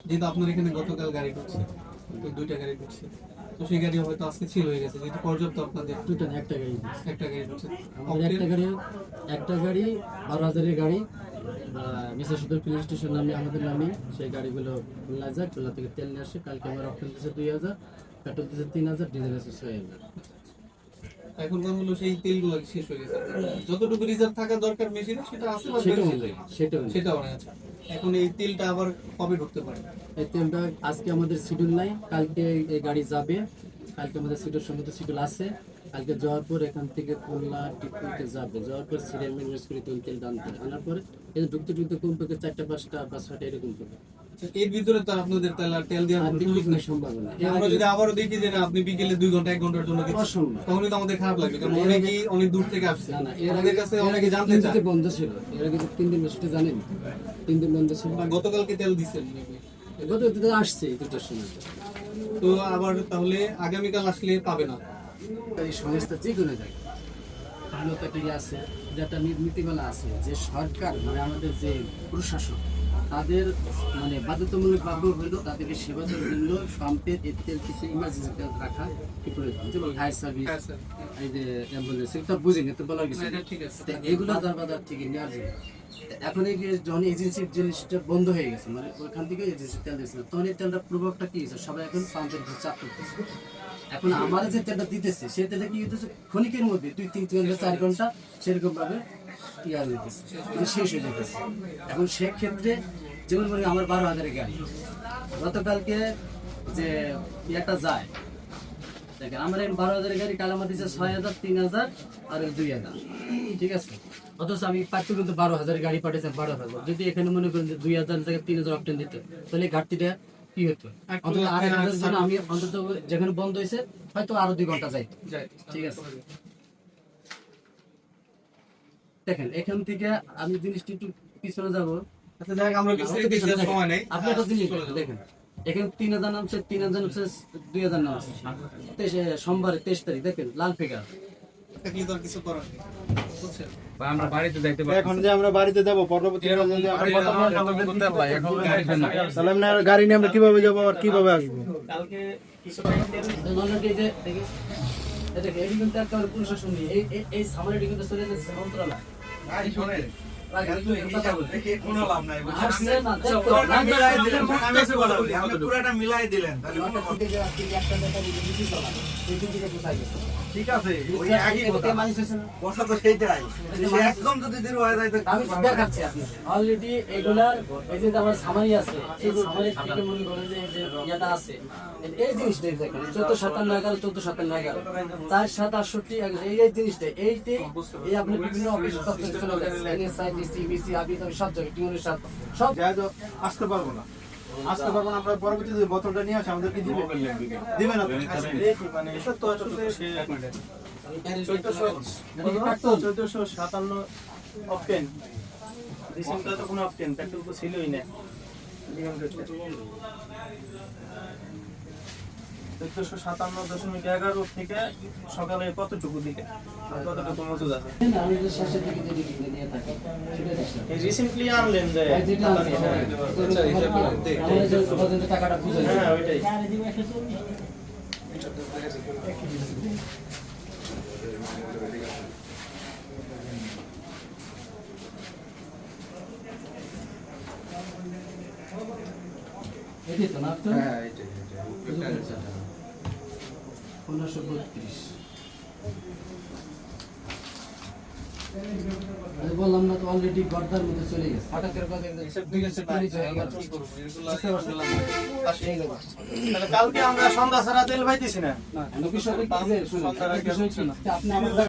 যেহেতু আপনার এখানে গতকাল গাড়ি ঢুকছে, তো দুইটা গাড়ি ঢুকছে, তো সেই গাড়ি হয়তো আজকে ছিল হয়ে গেছে, যেহেতু পর্যাপ্ত আপনাদের দুটো না, একটা গাড়ি একটা গাড়ি ঢুকছে। আমাদের একটা গাড়ি 12,000-এর গাড়ি মিসাসুদর পুলিশ স্টেশন নামে আমাদের নামে সেই গাড়িগুলো খুলনা যায়, খুলনা থেকে তেল নিয়ে আসে। কালকে আমার অপশন দিচ্ছে 2,000, পেট্রোল দিচ্ছে 3,000, ডিজেল আছে 6,000। এখন কথা হলো সেই তেলগুলো শেষ হয়ে গেছে, যতটুকু রিজার্ভ থাকা দরকার মেশিনে সেটা আছে বা সেটাও নাই। আচ্ছা, এখন এই তেলটা আবার কবে ঢুকতে পারে? এই তেলটা আজকে আমাদের শিডিউল নাই, কালকে এই গাড়ি যাবে। কালকে আমাদের শিডিউল সম্মত শিডিউল আছে। কালকে যাওয়ার পর এখান থেকে খুলনা টিপুতে যাবে, যাওয়ার পর সিরিয়াল মেনটেন্স করে তেল আনতে আনার পরে এই ঢুকতে কমপক্ষে 4-5টা এরকম করবে। এর ভিতরে তো আপনাদের তেল দেওয়ার কোনো সুযোগ নেই। সম্ভব না। আমরা যদি আবারও দেখি যে না আপনি বিকেলে 2 ঘন্টা 1 ঘন্টার জন্য দিচ্ছেন, অসম্ভব। তখনই তো আমাদের খারাপ লাগবে, কারণ অনেকেই অনেক দূর থেকে আসছে। না না, আমাদের কাছে অনেকে জানতে চায়। থেকে বন্ধ ছিল, এর আগে 3 দিন সেটা জানেন, 3 দিন বন্ধ ছিল। গতকালকে তেল দিচ্ছেন গত আসছে 2টার সময়। তো আবার তাহলে আগামীকাল আসলে পাবে না। এই সংস্থা যে কোনো জায়গায় লোকটাকে আছে, যেটা নীতিমালা আছে যে সরকার মানে আমাদের যে প্রশাসন তাদের মানে বাধ্যতামূলক ভাবে হইল তাদেরকে সেবা দেওয়ার জন্য পাম্পের তেল কিছু ইমার্জেন্সি তেল রাখা কি প্রয়োজন, যেমন ফায়ার সার্ভিস, এই যে অ্যাম্বুলেন্স, এটা বুঝিনি তো বলার কিছু ঠিক আছে, এগুলো বাজার থেকে নেওয়ার জন্য। এখন এই যে যখন এজেন্সির জিনিসটা বন্ধ হয়ে গেছে, মানে ওইখান থেকে এজেন্সি তেল দিচ্ছে না, তখন এই তেলটার প্রভাবটা কি হয়েছে, সবাই এখন পাম্পের উপর চাপ করতেছে। এখন আমার যে তেলটা দিতেছে সেই তেলটা কি হইতেছে ক্ষণিকের মধ্যে 2-3 ঘন্টা 4 ঘন্টা সেরকম ভাবে ইয়ার হইতেছে, শেষ হয়ে যেতেছে। এখন সেক্ষেত্রে যেমন বলি আমার 12,000-এর গাড়ি গতকালকে যে একটা যায়, দেখেন আমার এই 12,000-এর গাড়ি কাল আমার দিচ্ছে 6,000, 3,000 আর 2,000, ঠিক আছে। অথচ আমি পাচ্ছি কিন্তু 12,000-এর গাড়ি পাঠিয়েছেন 12,000। যদি এখানে মনে করেন যে 2,000 থেকে 3,000 অপশন দিত, তাহলে ঘাটতিটা কি হতো? অন্তত 8,000 জন্য আমি অন্তত যেখানে বন্ধ হয়েছে হয়তো আরো 2 ঘন্টা যাই, ঠিক আছে। দেখেন এখান থেকে আমি জিনিসটা একটু পিছনে যাবো। আচ্ছা যাই হোক, আমরা বিস্তারিত দেখি, সময় নেই। আপনি একটা জিনিস দেখেন, এখানে 3,000 নামছে, 3,000 নামছে, 2,000 নামছে। সোমবারে 23 তারিখ দেখেন লাল ফিগার। থাকলে তো আর কিছু করার নেই, বুঝছেন? আমরা বাড়িতে যাইতে পারি এখন যে আমরা বাড়িতে যাব পরবর্তী যদি আমরা তাহলে আমরা গাড়ি নিয়ে আমরা কিভাবে যাব আর কিভাবে আসবো? কালকে কিছু অলরেডি যে দেখি দেখেন এই কিন্তু একটা প্রশাসন নিয়ে এই সামারিটি কিন্তু চলে যাচ্ছে মন্ত্রণালয়। গাড়ি শোনেন পুরাটা মিলাই দিলেন ঠিক আছে, ওই একই কথা কথা তো সেইটাই, একদম যদি দৃঢ় হয়ে যায় আমি দেখাচ্ছি আপনি অলরেডি এগুলার এই যে আমার সামারি আছে, এই সামারি থেকে মনে করেন যে এই যে ইয়াটা আছে, এই জিনিসটা দেখেন 1457 1457 4-7-68 এই জিনিসটা এইতে এই আপনি বিভিন্ন অফিস দপ্তরে চলে যাচ্ছেন, এনএসআইটি সিবিসি আবি সব জায়গায় টিউনের সাথে সব আসতে পারবো না, আসতে পারবো না। আমরা পরবর্তীতে বোতলটা নিয়ে আসি, আমাদেরকে দিবে না মানে এটা তো আসলে 1457 অপটেন ডিসেম্বরে তো কোনো অপটেন পেট্রোল তো ছিলই না। 1457.11 থেকে সকালে কতটুকু দিকে আর কতটুকু মজুদ আছে? আমি যে শেষের দিকে যে দিকে নিয়ে থাকি সেটা দেখলাম এই রিসেন্টলি আনলেন যে যেটা আছে আমাদের যে পর্যন্ত টাকাটা বুঝে হ্যাঁ ওইটাই এটাই তো না তো হ্যাঁ এটাই 1532 আমি বললাম না তো অলরেডি গর্দার মধ্যে চলে গেছে ফাটাকের কথা এসব ঠিক আছে, তাহলে কালকে আমরা সন্ধ্যা ছাড়া তেল পাইতেছি না। বিষয়টা কি যে শুনুন, বিষয় কি আপনি আমাদের